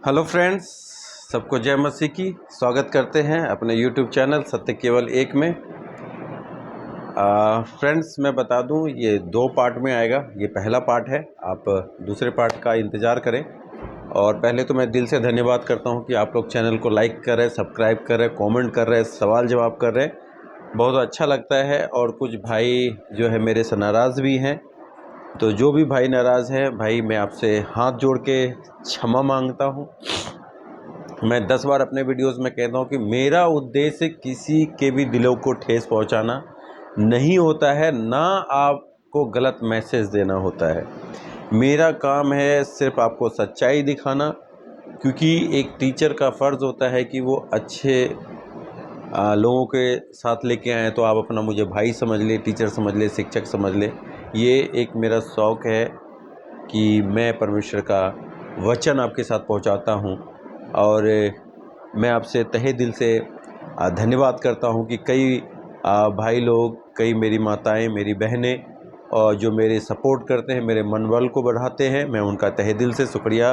Hello friends, सबको जय मसीह की। स्वागत करते हैं अपने यूट्यूब चैनल सत्य केवल एक में। फ्रेंड्स, मैं बता दूं, ये 2 पार्ट में आएगा। ये पहला पार्ट है, आप दूसरे पार्ट का इंतज़ार करें। और पहले तो मैं दिल से धन्यवाद करता हूं कि आप लोग चैनल को लाइक कर रहे हैं, सब्सक्राइब कर रहे हैं, कमेंट कर रहे हैं, सवाल जवाब कर रहे हैं। बहुत अच्छा लगता है। और कुछ भाई जो है मेरे से नाराज़ भी हैं, तो जो भी भाई नाराज़ है, भाई मैं आपसे हाथ जोड़ के क्षमा मांगता हूँ। मैं 10 बार अपने वीडियोस में कहता हूँ कि मेरा उद्देश्य किसी के भी दिलों को ठेस पहुँचाना नहीं होता है, ना आपको गलत मैसेज देना होता है। मेरा काम है सिर्फ आपको सच्चाई दिखाना, क्योंकि एक टीचर का फ़र्ज़ होता है कि वो अच्छे लोगों के साथ लेके आएँ। तो आप अपना मुझे भाई समझ ले, टीचर समझ ले, शिक्षक समझ ले। ये एक मेरा शौक़ है कि मैं परमेश्वर का वचन आपके साथ पहुँचाता हूँ। और मैं आपसे तहे दिल से धन्यवाद करता हूँ कि कई भाई लोग, कई मेरी माताएं, मेरी बहनें और जो मेरे सपोर्ट करते हैं, मेरे मनोबल को बढ़ाते हैं, मैं उनका तहे दिल से शुक्रिया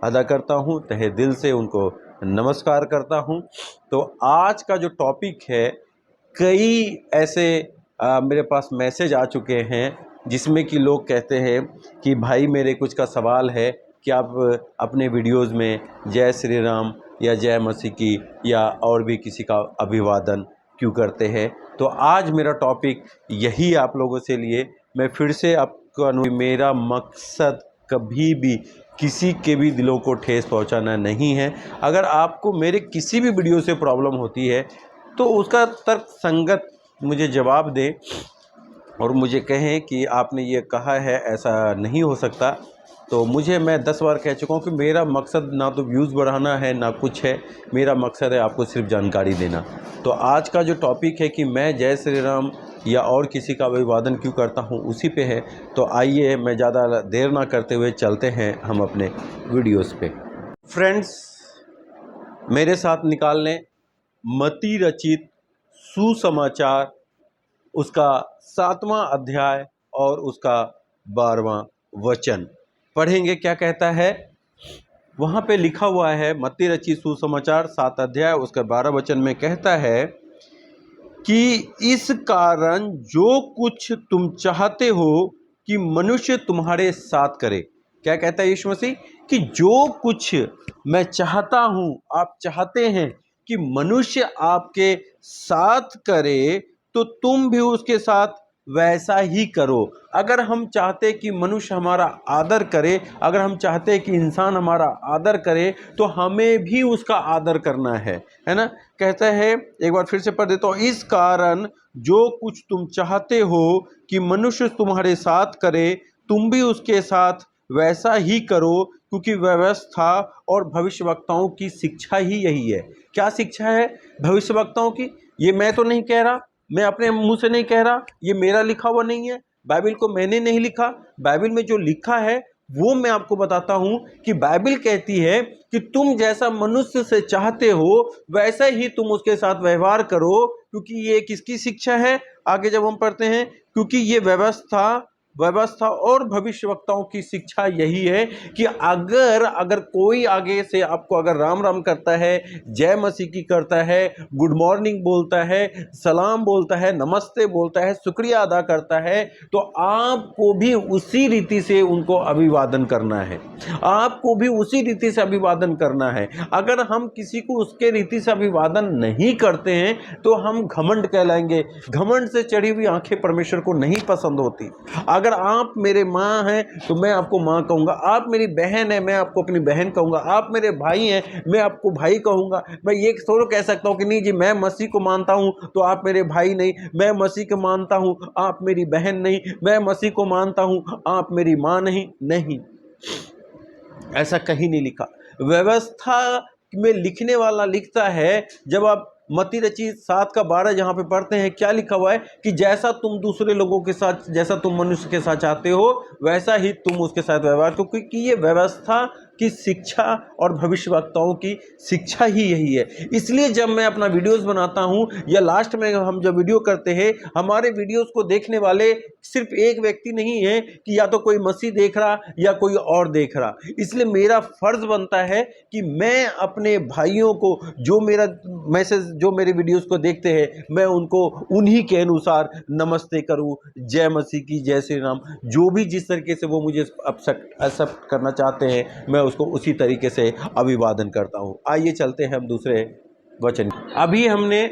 अदा करता हूँ, तहे दिल से उनको नमस्कार करता हूँ। तो आज का जो टॉपिक है, कई ऐसे मेरे पास मैसेज आ चुके हैं जिसमें कि लोग कहते हैं कि भाई मेरे कुछ का सवाल है कि आप अपने वीडियोस में जय श्री राम या जय मसीह की या और भी किसी का अभिवादन क्यों करते हैं। तो आज मेरा टॉपिक यही आप लोगों से लिए मैं फिर से आपको मेरा मकसद कभी भी किसी के भी दिलों को ठेस पहुंचाना नहीं है। अगर आपको मेरे किसी भी वीडियो से प्रॉब्लम होती है तो उसका तर्क संगत मुझे जवाब दें और मुझे कहें कि आपने ये कहा है, ऐसा नहीं हो सकता। तो मैं 10 बार कह चुका हूँ कि मेरा मकसद ना तो व्यूज़ बढ़ाना है, ना कुछ है। मेरा मकसद है आपको सिर्फ जानकारी देना। तो आज का जो टॉपिक है कि मैं जय श्री राम या और किसी का अभिवादन क्यों करता हूँ, उसी पे है। तो आइए, मैं ज़्यादा देर ना करते हुए चलते हैं हम अपने वीडियोज़ पे। फ्रेंड्स, मेरे साथ निकाल लें मत्ती रचित सुसमाचार, उसका 7वां अध्याय और उसका 12वां वचन पढ़ेंगे। क्या कहता है वहाँ पे लिखा हुआ है? मत्ती रचित सुसमाचार 7 अध्याय उसका 12 वचन में कहता है कि इस कारण जो कुछ तुम चाहते हो कि मनुष्य तुम्हारे साथ करे। क्या कहता है यीशु मसीह? कि जो कुछ मैं चाहता हूं, आप चाहते हैं कि मनुष्य आपके साथ करे, तो तुम भी उसके साथ वैसा ही करो। अगर हम चाहते कि मनुष्य हमारा आदर करे, अगर हम चाहते कि इंसान हमारा आदर करे, तो हमें भी उसका आदर करना है ना। कहता है, एक बार फिर से पढ़ देता हूं, इस कारण जो कुछ तुम चाहते हो कि मनुष्य तुम्हारे साथ करे, तुम भी उसके साथ वैसा ही करो, क्योंकि व्यवस्था और भविष्यवक्ताओं की शिक्षा ही यही है। क्या शिक्षा है भविष्यवक्ताओं की? ये मैं तो नहीं कह रहा, मैं अपने मुंह से नहीं कह रहा, ये मेरा लिखा हुआ नहीं है, बाइबल को मैंने नहीं लिखा। बाइबल में जो लिखा है वो मैं आपको बताता हूं कि बाइबल कहती है कि तुम जैसा मनुष्य से चाहते हो वैसा ही तुम उसके साथ व्यवहार करो। क्योंकि ये किसकी शिक्षा है? आगे जब हम पढ़ते हैं, क्योंकि ये व्यवस्था और भविष्यवक्ताओं की शिक्षा यही है कि अगर कोई आगे से आपको अगर राम राम करता है, जय मसीह की करता है, गुड मॉर्निंग बोलता है, सलाम बोलता है, नमस्ते बोलता है, शुक्रिया अदा करता है, तो आपको भी उसी रीति से उनको अभिवादन करना है। आपको भी उसी रीति से अभिवादन करना है। अगर हम किसी को उसके रीति से अभिवादन नहीं करते हैं तो हम घमंड कहलाएंगे। घमंड से चढ़ी हुई आंखें परमेश्वर को नहीं पसंद होती। अगर आप मेरे माँ हैं तो मैं आपको माँ कहूँगा, आप मेरी बहन है मैं आपको अपनी बहन कहूँगा, आप मेरे भाई हैं मैं आपको भाई कहूँगा। मैं ये थोड़ा कह सकता हूँ कि नहीं जी मैं मसीह को मानता हूँ तो आप मेरे भाई नहीं, मैं मसीह को मानता हूँ आप मेरी बहन नहीं, मैं मसीह को मानता हूँ आप मेरी माँ नहीं। नहीं, ऐसा कहीं नहीं लिखा। व्यवस्था में लिखने वाला लिखता है, जब आप मत्ती रचित 7 का 12 जहाँ पे पढ़ते हैं, क्या लिखा हुआ है कि जैसा तुम दूसरे लोगों के साथ, जैसा तुम मनुष्य के साथ चाहते हो वैसा ही तुम उसके साथ व्यवहार करो। क्योंकि ये व्यवस्था कि शिक्षा और भविष्यवक्ताओं की शिक्षा ही यही है। इसलिए जब मैं अपना वीडियोस बनाता हूं या लास्ट में हम जब वीडियो करते हैं, हमारे वीडियोस को देखने वाले सिर्फ एक व्यक्ति नहीं है कि या तो कोई मसीह देख रहा या कोई और देख रहा। इसलिए मेरा फर्ज बनता है कि मैं अपने भाइयों को जो मेरा मैसेज, जो मेरे वीडियोस को देखते हैं, मैं उनको उन्हीं के अनुसार नमस्ते करूं, जय मसीह की, जय श्री राम, जो भी जिस तरीके से वो मुझे एक्सेप्ट करना चाहते हैं मैं उसको उसी तरीके से अभिवादन करता हूं। आइए चलते हैं हम दूसरे वचन। अभी हमने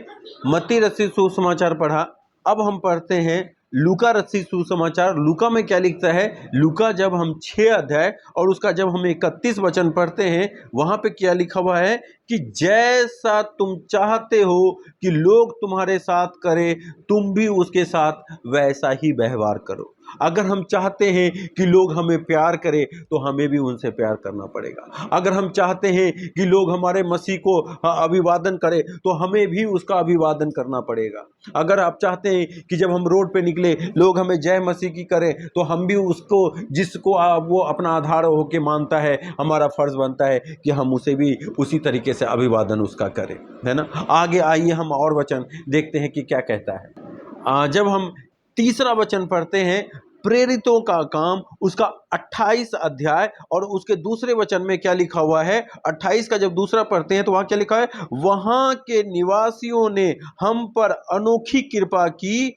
मत्ती रचित सुसमाचार पढ़ा, अब हम पढ़ते हैं लूका रचित सुसमाचार। लूका में क्या लिखता है? लूका जब हम 6 अध्याय और उसका जब हम 31 वचन पढ़ते हैं, वहां पे क्या लिखा हुआ है कि जैसा तुम चाहते हो कि लोग तुम्हारे साथ करें, तुम भी उसके साथ वैसा ही व्यवहार करो। अगर हम चाहते हैं कि लोग हमें प्यार करें तो हमें भी उनसे प्यार करना पड़ेगा। अगर हम चाहते हैं कि लोग हमारे मसीह को अभिवादन करें तो हमें भी उसका अभिवादन करना पड़ेगा। अगर आप चाहते हैं कि जब हम रोड पे निकले लोग हमें जय मसीह की करें तो हम भी उसको, जिसको वो अपना आधार होके मानता है, हमारा फर्ज बनता है कि हम उसे भी उसी तरीके से अभिवादन उसका करें, है ना। आगे आइए हम और वचन देखते हैं कि क्या कहता है। जब हम तीसरा वचन पढ़ते हैं, प्रेरितों का काम, उसका 28 अध्याय और उसके दूसरे वचन में क्या लिखा हुआ है? 28 का जब दूसरा पढ़ते हैं तो वहां क्या लिखा है? वहां के निवासियों ने हम पर अनोखी कृपा की,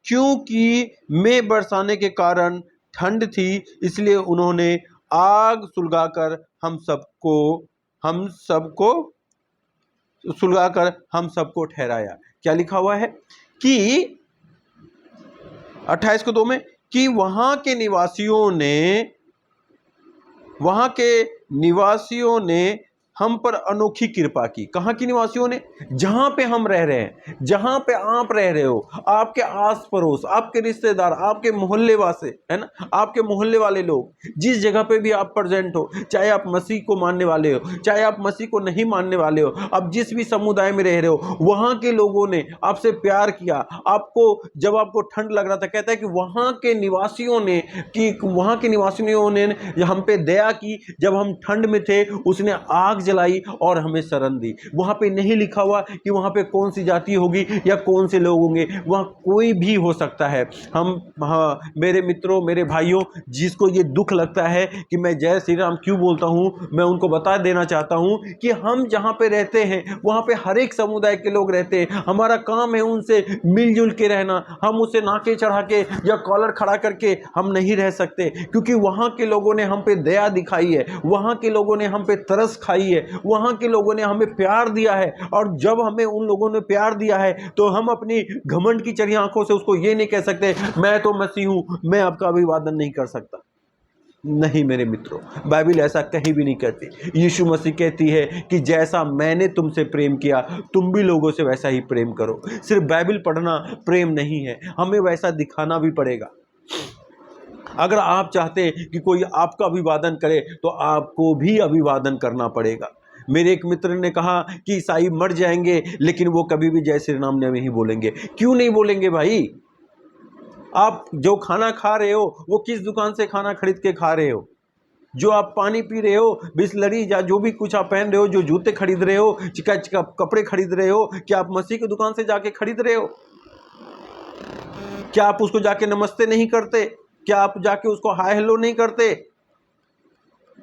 क्योंकि मेघ बरसाने के कारण ठंड थी, इसलिए उन्होंने आग सुलगाकर हम सबको ठहराया। क्या लिखा हुआ है कि 28 को 2 में कि वहां के निवासियों ने हम पर अनोखी कृपा की। कहां के निवासियों ने? जहां पे हम रह रहे हैं, जहां पे आप रह रहे हो, आपके आस पड़ोस, आपके रिश्तेदार, आपके मोहल्ले वासे, है ना, आपके मोहल्ले वाले लोग, जिस जगह पे भी आप प्रेजेंट हो, चाहे आप मसीह को मानने वाले हो, चाहे आप मसीह को नहीं मानने वाले हो, आप जिस भी समुदाय में रह रहे हो, वहां के लोगों ने आपसे प्यार किया। आपको जब आपको ठंड लग रहा था, कहता है कि वहां के निवासियों ने हम पे दया की, जब हम ठंड में थे उसने आग जलाई और हमें शरण दी। वहां पे नहीं लिखा हुआ कि वहां पे कौन सी जाति होगी या कौन से लोग होंगे, वहां कोई भी हो सकता है। मेरे मित्रों, मेरे भाइयों, जिसको ये दुख लगता है कि मैं जय श्री राम क्यों बोलता हूं, मैं उनको बता देना चाहता हूं कि हम जहां पे रहते हैं वहां पे हर एक समुदाय के लोग रहते हैं। हमारा काम है उनसे मिलजुल के रहना। हम उसे नाके चढ़ा के या कॉलर खड़ा करके हम नहीं रह सकते, क्योंकि वहां के लोगों ने हम पे दया दिखाई है, वहां के लोगों ने हम पे तरस खाई है, वहां के लोगों ने हमें प्यार दिया है। और जब हमें उन लोगों ने प्यार दिया है तो हम अपनी घमंड की चढ़ी आंखों से उसको ये नहीं कह सकते मैं तो मसीह हूं, मैं आपका अभिवादन नहीं कर सकता। नहीं मेरे मित्रों, बाइबल ऐसा कहीं भी नहीं कहती। यीशु मसीह कहती है कि जैसा मैंने तुमसे प्रेम किया तुम भी लोगों से वैसा ही प्रेम करो। सिर्फ बाइबल पढ़ना प्रेम नहीं है, हमें वैसा दिखाना भी पड़ेगा। अगर आप चाहते हैं कि कोई आपका अभिवादन करे तो आपको भी अभिवादन करना पड़ेगा। मेरे एक मित्र ने कहा कि ईसाई मर जाएंगे लेकिन वो कभी भी जय श्री राम नहीं बोलेंगे। क्यों नहीं बोलेंगे भाई? आप जो खाना खा रहे हो वो किस दुकान से खाना खरीद के खा रहे हो? जो आप पानी पी रहे हो, बिस्लरी या जो भी कुछ आप पहन रहे हो, जो जूते खरीद रहे हो, चिका कपड़े खरीद रहे हो, क्या आप मसीह की दुकान से जाके खरीद रहे हो? क्या आप उसको जाके नमस्ते नहीं करते? क्या आप जाके उसको हाय हेलो नहीं करते?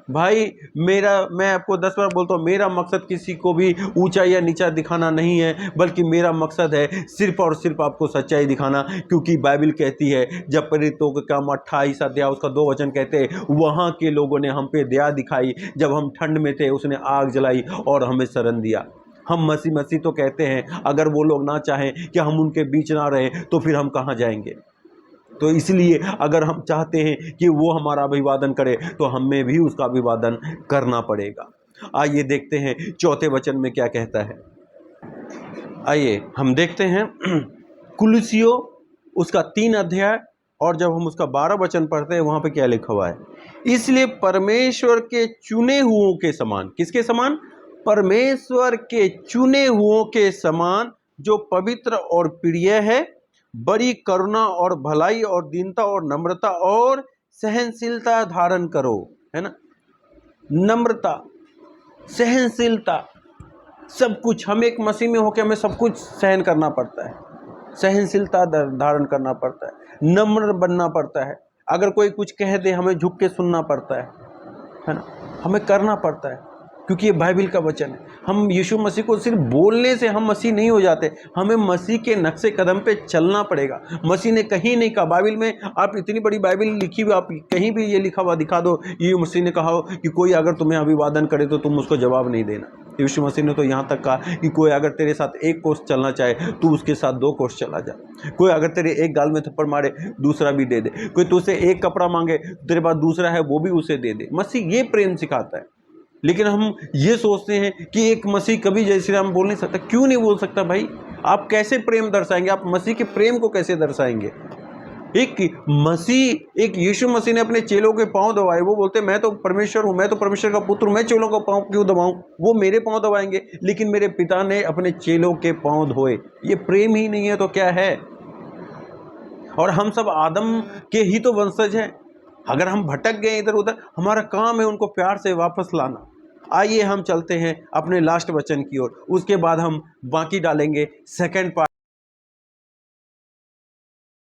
भाई मैं आपको 10 बार बोलता हूँ, मेरा मकसद किसी को भी ऊंचा या नीचा दिखाना नहीं है, बल्कि मेरा मकसद है सिर्फ और सिर्फ आपको सच्चाई दिखाना। क्योंकि बाइबल कहती है, जब प्रेरितों का काम 28 अध्याय उसका 2 वचन कहते हैं, वहाँ के लोगों ने हम पे दया दिखाई, जब हम ठंड में थे उसने आग जलाई और हमें शरण दिया। हम मसीह तो कहते हैं, अगर वो लोग ना चाहें कि हम उनके बीच ना रहें तो फिर हम कहाँ जाएंगे? तो इसलिए अगर हम चाहते हैं कि वो हमारा अभिवादन करे तो हमें भी उसका अभिवादन करना पड़ेगा। आइए देखते हैं चौथे वचन में क्या कहता है। आइए हम देखते हैं कुलुसियों उसका 3 अध्याय और जब हम उसका 12 वचन पढ़ते हैं वहां पे क्या लिखा हुआ है? इसलिए परमेश्वर के चुने हुओं के समान, किसके समान? परमेश्वर के चुने हुओं के समान, जो पवित्र और प्रिय है, बड़ी करुणा और भलाई और दीनता और नम्रता और सहनशीलता धारण करो, है ना। नम्रता, सहनशीलता, सब कुछ। हम एक मसीह में होकर हमें सब कुछ सहन करना पड़ता है, सहनशीलता धारण करना पड़ता है, नम्र बनना पड़ता है। अगर कोई कुछ कह दे हमें झुक के सुनना पड़ता है ना, हमें करना पड़ता है, क्योंकि ये बाइबल का वचन है। हम यीशु मसीह को सिर्फ बोलने से हम मसीह नहीं हो जाते, हमें मसीह के नक्शे कदम पे चलना पड़ेगा। मसीह ने कहीं नहीं कहा, बाइबल में आप इतनी बड़ी बाइबल लिखी हुई, आप कहीं भी ये लिखा हुआ दिखा दो ये मसीह ने कहा हो कि कोई अगर तुम्हें अभिवादन करे तो तुम उसको जवाब नहीं देना। यीशु मसीह ने तो यहाँ तक कहा कि कोई अगर तेरे साथ एक कोस चलना चाहे तू उसके साथ 2 कोस चला जा। कोई अगर तेरे एक गाल में थप्पड़ मारे दूसरा भी दे दे। कोई तुझसे एक कपड़ा मांगे तेरे पास दूसरा है वो भी उसे दे दे। मसीह ये प्रेम सिखाता है। लेकिन हम ये सोचते हैं कि एक मसीह कभी जय श्री राम बोल नहीं सकता। क्यों नहीं बोल सकता भाई? आप कैसे प्रेम दर्शाएंगे? आप मसीह के प्रेम को कैसे दर्शाएंगे? एक मसीह, एक यीशु मसीह ने अपने चेलों के पांव दबाए। वो बोलते मैं तो परमेश्वर हूं, मैं तो परमेश्वर का पुत्र हूं, मैं चेलों का पांव क्यों दबाऊं? वो मेरे पांव दबाएंगे, लेकिन मेरे पिता ने अपने चेलों के पांव धोए। ये प्रेम ही नहीं है तो क्या है? और हम सब आदम के ही तो वंशज हैं। अगर हम भटक गए इधर उधर, हमारा काम है उनको प्यार से वापस लाना। आइए हम चलते हैं अपने लास्ट वचन की ओर, उसके बाद हम बाकी डालेंगे सेकंड पार्ट।